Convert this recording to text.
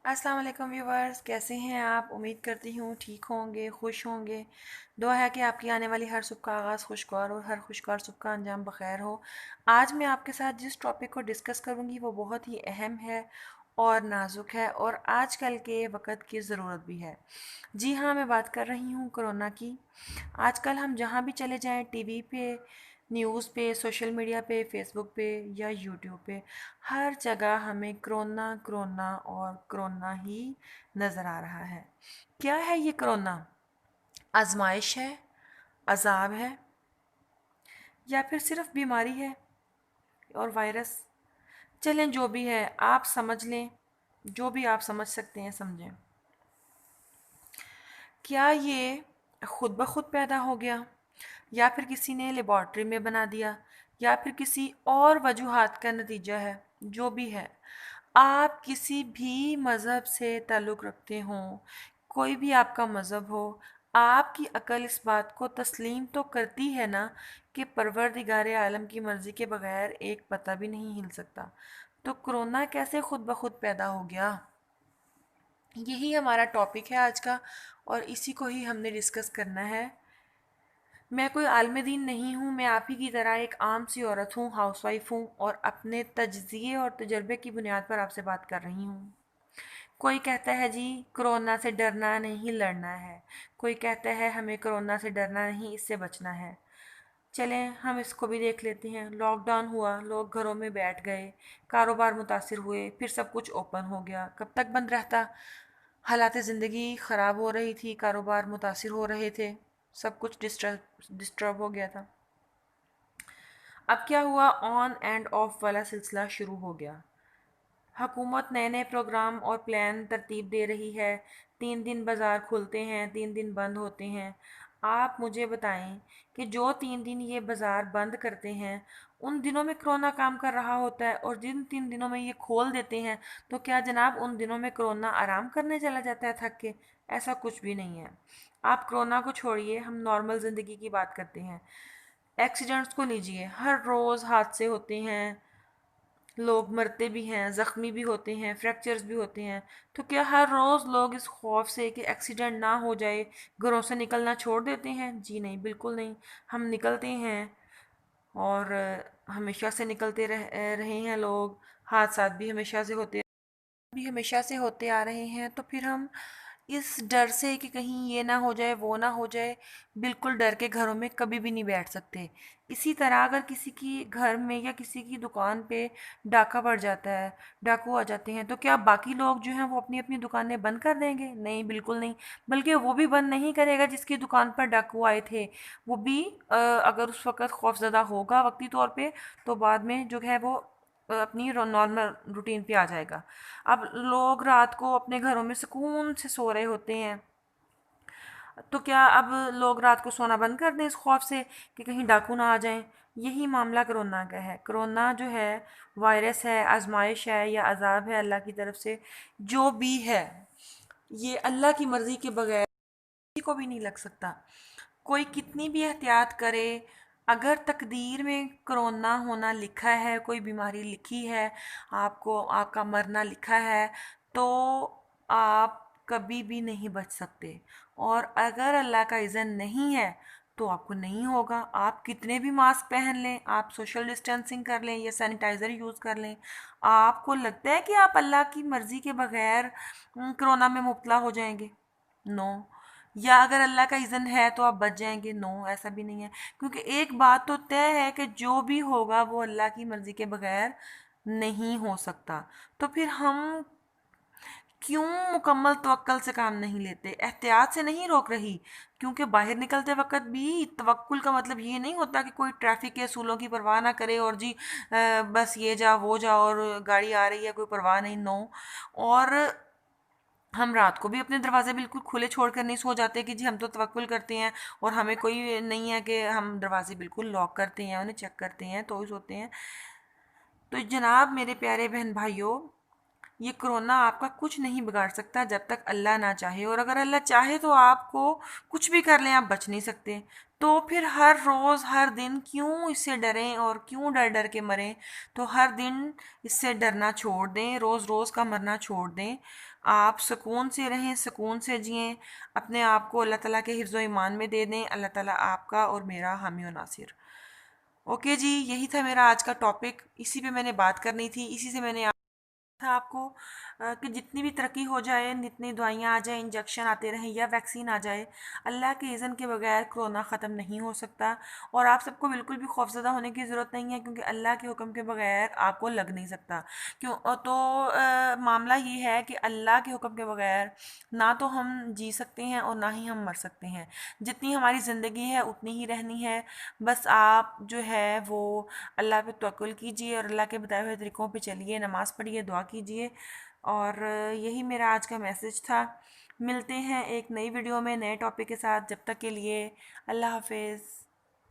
अस्सलाम वालेकुम व्यूवर्स, कैसे हैं आप? उम्मीद करती हूँ ठीक होंगे, खुश होंगे। दुआ है कि आपकी आने वाली हर सुबह का आगाज़ खुशगवार और हर खुशगवार सुबह का अंजाम बखैर हो। आज मैं आपके साथ जिस टॉपिक को डिस्कस करूँगी वो बहुत ही अहम है और नाजुक है और आजकल के वक्त की ज़रूरत भी है। जी हाँ, मैं बात कर रही हूँ कोरोना की। आजकल हम जहाँ भी चले जाएं, टीवी पे, न्यूज़ पे, सोशल मीडिया पे, फेसबुक पे या यूट्यूब पे, हर जगह हमें कोरोना कोरोना और कोरोना ही नज़र आ रहा है। क्या है ये कोरोना? आजमाइश है, अजाब है, या फिर सिर्फ बीमारी है और वायरस? चलें, जो भी है आप समझ लें, जो भी आप समझ सकते हैं समझें। क्या ये खुद ब खुद पैदा हो गया, या फिर किसी ने लेबॉर्ट्री में बना दिया, या फिर किसी और वजूहात का नतीजा है? जो भी है, आप किसी भी मज़हब से ताल्लुक़ रखते हों, कोई भी आपका मज़हब हो, आपकी अकल इस बात को तस्लीम तो करती है ना कि परवरदिगार आलम की मर्ज़ी के बगैर एक पत्ता भी नहीं हिल सकता। तो कोरोना कैसे खुद ब खुद पैदा हो गया? यही हमारा टॉपिक है आज का और इसी को ही हमने डिस्कस करना है। मैं कोई आलिम दीन नहीं हूँ, मैं आप ही की तरह एक आम सी औरत हूँ, हाउसवाइफ हूँ और अपने तजज़िये और तजर्बे की बुनियाद पर आपसे बात कर रही हूँ। कोई कहता है जी कोरोना से डरना नहीं लड़ना है, कोई कहता है हमें कोरोना से डरना नहीं इससे बचना है। चलें हम इसको भी देख लेते हैं। लॉकडाउन हुआ, लोग घरों में बैठ गए, कारोबार मुतासिर हुए, फिर सब कुछ ओपन हो गया। कब तक बंद रहता? हालात ज़िंदगी ख़राब हो रही थी, कारोबार मुतासिर हो रहे थे, सब कुछ डिस्टर्ब हो गया था। अब क्या हुआ? ऑन एंड ऑफ वाला सिलसिला शुरू हो गया। हुकूमत नए नए प्रोग्राम और प्लान तरतीब दे रही है। 3 दिन बाज़ार खुलते हैं, 3 दिन बंद होते हैं। आप मुझे बताएं कि जो 3 दिन ये बाज़ार बंद करते हैं, उन दिनों में कोरोना काम कर रहा होता है, और जिन 3 दिनों में ये खोल देते हैं तो क्या जनाब उन दिनों में कोरोना आराम करने चला जाता है थक के? ऐसा कुछ भी नहीं है। आप कोरोना को छोड़िए, हम नॉर्मल ज़िंदगी की बात करते हैं। एक्सीडेंट्स को लीजिए, हर रोज़ हादसे होते हैं, लोग मरते भी हैं, ज़ख्मी भी होते हैं, फ्रैक्चर्स भी होते हैं। तो क्या हर रोज़ लोग इस खौफ से कि एक्सीडेंट ना हो जाए घरों से निकलना छोड़ देते हैं? जी नहीं, बिल्कुल नहीं। हम निकलते हैं और हमेशा से निकलते रहे हैं लोग। हादसात भी हमेशा से होते आ रहे हैं। तो फिर हम इस डर से कि कहीं ये ना हो जाए वो ना हो जाए, बिल्कुल डर के घरों में कभी भी नहीं बैठ सकते। इसी तरह अगर किसी की घर में या किसी की दुकान पे डाका पड़ जाता है, डाकू आ जाते हैं, तो क्या बाकी लोग जो हैं वो अपनी अपनी दुकानें बंद कर देंगे? नहीं, बिल्कुल नहीं। बल्कि वो भी बंद नहीं करेगा जिसकी दुकान पर डाकू आए थे। वो भी अगर उस वक्त खौफजदा होगा वक्ती तौर पे, तो बाद में जो है वो अपनी नॉर्मल रूटीन पे आ जाएगा। अब लोग रात को अपने घरों में सुकून से सो रहे होते हैं, तो क्या अब लोग रात को सोना बंद कर दें इस खौफ से कि कहीं डाकू ना आ जाएं? यही मामला कोरोना का है। कोरोना जो है वायरस है, आजमाइश है या अजाब है अल्लाह की तरफ से, जो भी है, ये अल्लाह की मर्ज़ी के बगैर किसी को भी नहीं लग सकता। कोई कितनी भी एहतियात करे, अगर तकदीर में कोरोना होना लिखा है, कोई बीमारी लिखी है, आपको आपका मरना लिखा है, तो आप कभी भी नहीं बच सकते। और अगर अल्लाह का इज़्न नहीं है तो आपको नहीं होगा। आप कितने भी मास्क पहन लें, आप सोशल डिस्टेंसिंग कर लें या सैनिटाइज़र यूज़ कर लें, आपको लगता है कि आप अल्लाह की मर्ज़ी के बगैर कोरोना में मुब्तला हो जाएंगे? नो। या अगर अल्लाह का इज़्न है तो आप बच जाएंगे? नो, ऐसा भी नहीं है। क्योंकि एक बात तो तय है कि जो भी होगा वो अल्लाह की मर्ज़ी के बगैर नहीं हो सकता। तो फिर हम क्यों मुकम्मल तवक्ल से काम नहीं लेते? एहतियात से नहीं रोक रही, क्योंकि बाहर निकलते वक्त भी तवक्कुल का मतलब ये नहीं होता कि कोई ट्रैफिक के असूलों की परवाह ना करे और जी बस ये जा वो जा और गाड़ी आ रही है कोई परवाह नहीं। नो। और हम रात को भी अपने दरवाजे बिल्कुल खुले छोड़ कर नहीं सो जाते कि जी हम तो तवक्कुल करते हैं और हमें कोई नहीं है कि हम दरवाजे बिल्कुल लॉक करते हैं, उन्हें चेक करते हैं तो ही सोते हैं। तो जनाब मेरे प्यारे बहन भाइयों, یہ کرونا آپ کا کچھ نہیں بگاڑ سکتا جب تک اللہ نہ چاہے، اور اگر اللہ چاہے تو آپ کو کچھ بھی کر لیں، آپ بچ نہیں سکتے۔ تو پھر ہر روز ہر دن کیوں اس سے ڈریں اور کیوں ڈر ڈر کے مریں؟ تو ہر دن اس سے ڈرنا چھوڑ دیں، روز روز کا مرنا چھوڑ دیں۔ آپ سکون سے رہیں، سکون سے جئیں، اپنے آپ کو اللہ تعالیٰ کے حفظ و ایمان میں دے دیں۔ اللہ تعالیٰ آپ کا اور میرا حامی و ناصر۔ اوکے جی، یہی تھا میرا آج کا ٹاپک، اسی پہ میں نے بات کرنی تھی، اسی سے میں نے تھا آپ کو کہ جتنی بھی ترقی ہو جائے، جتنی دوائیاں آ جائیں، انجیکشن آتے رہیں یا ویکسین آ جائے، اللہ کے اذن کے بغیر کرونا ختم نہیں ہو سکتا۔ اور آپ سب کو بالکل بھی خوفزدہ ہونے کی ضرورت نہیں ہے، کیونکہ اللہ کے حکم کے بغیر آپ کو لگ نہیں سکتا۔ کیوں تو معاملہ یہ ہے کہ اللہ کے حکم کے بغیر نہ تو ہم جی سکتے ہیں اور نہ ہی ہم مر سکتے ہیں۔ جتنی ہماری زندگی ہے اتنی ہی رہنی ہے۔ بس آپ جو ہے وہ اللہ پہ توکل کیجئے اور اللہ کے بتائے ہوئے طریقوں پہ چلیے، نماز پڑھیے، دعا کیجئے۔ اور یہی میرا آج کا میسج تھا۔ ملتے ہیں ایک نئی ویڈیو میں نئے ٹاپک کے ساتھ، جب تک کے لیے اللہ حافظ۔